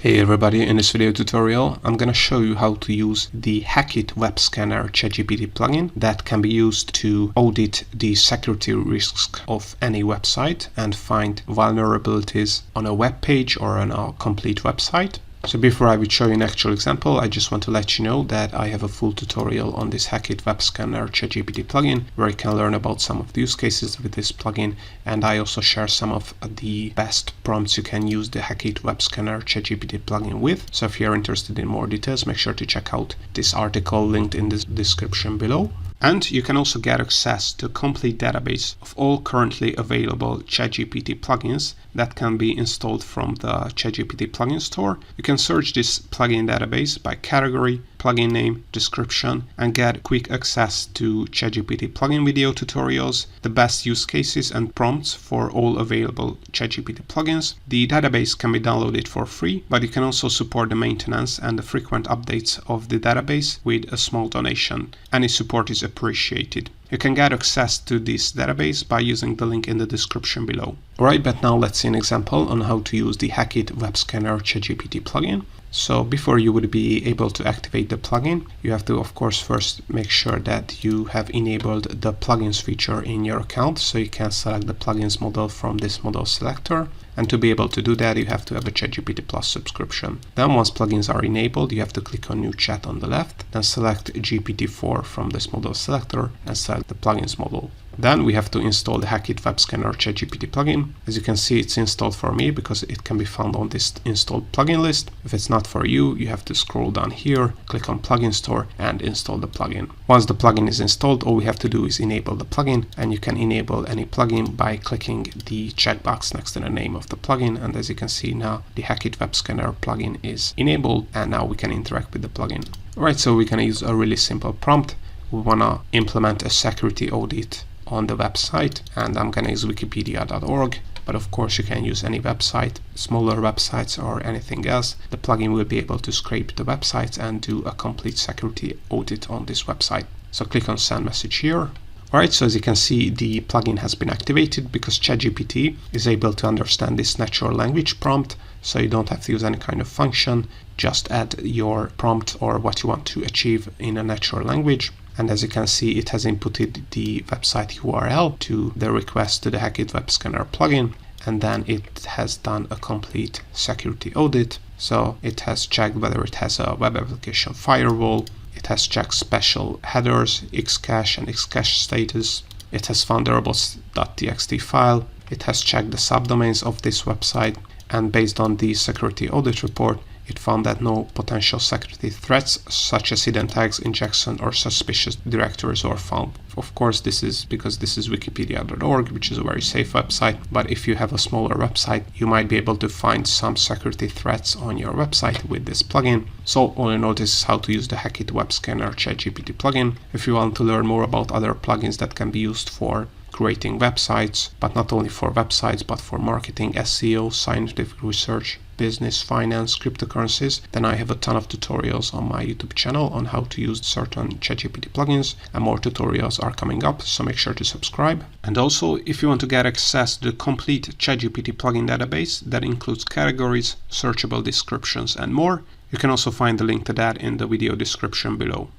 Hey everybody, in this video tutorial I'm gonna show you how to use the HACKIT web scanner ChatGPT plugin that can be used to audit the security risks of any website and find vulnerabilities on a web page or on a complete website. So before I would show you an actual example, I just want to let you know that I have a full tutorial on this HACKIT web scanner ChatGPT plugin where you can learn about some of the use cases with this plugin, and I also share some of the best prompts you can use the HACKIT web scanner ChatGPT plugin with. So if you're interested in more details, make sure to check out this article linked in the description below. And you can also get access to a complete database of all currently available ChatGPT plugins that can be installed from the ChatGPT plugin store. You can search this plugin database by category, plugin name, description, and get quick access to ChatGPT plugin video tutorials, the best use cases and prompts for all available ChatGPT plugins. The database can be downloaded for free, but you can also support the maintenance and the frequent updates of the database with a small donation. Any support is appreciated. You can get access to this database by using the link in the description below. Alright, but now let's see an example on how to use the HACKIT web scanner ChatGPT plugin. So before you would be able to activate the plugin, you have to of course first make sure that you have enabled the plugins feature in your account, so you can select the plugins model from this model selector. And to be able to do that, you have to have a ChatGPT Plus subscription. Then once plugins are enabled, you have to click on New Chat on the left, then select GPT-4 from this model selector and select the plugins model. Then we have to install the HACKIT web scanner ChatGPT plugin. As you can see, it's installed for me because it can be found on this installed plugin list. If it's not for you, you have to scroll down here, click on Plugin Store and install the plugin. Once the plugin is installed, all we have to do is enable the plugin, and you can enable any plugin by clicking the checkbox next to the name of the plugin. And as you can see now, the HACKIT web scanner plugin is enabled, and now we can interact with the plugin. Alright, so we can use a really simple prompt. We want to implement a security audit on the website, and I'm gonna use wikipedia.org, but of course you can use any website, smaller websites or anything else. The plugin will be able to scrape the websites and do a complete security audit on this website. So click on send message here. Alright, so as you can see, the plugin has been activated because ChatGPT is able to understand this natural language prompt, so you don't have to use any kind of function, just add your prompt or what you want to achieve in a natural language. And as you can see, it has inputted the website URL to the request to the HACKIT web scanner plugin, and then it has done a complete security audit. So it has checked whether it has a web application firewall, it has checked special headers, Xcache and Xcache status, it has found the robots.txt file, it has checked the subdomains of this website, and based on the security audit report, it found that no potential security threats such as hidden tags, injection or suspicious directories were found. Of course, this is because this is wikipedia.org, which is a very safe website, but if you have a smaller website, you might be able to find some security threats on your website with this plugin. So all in all, this is how to use the HACKIT web scanner ChatGPT plugin. If you want to learn more about other plugins that can be used for creating websites, but not only for websites, but for marketing, SEO, scientific research, business, finance, cryptocurrencies, then I have a ton of tutorials on my YouTube channel on how to use certain ChatGPT plugins, and more tutorials are coming up, so make sure to subscribe. And also, if you want to get access to the complete ChatGPT plugin database that includes categories, searchable descriptions and more, you can also find the link to that in the video description below.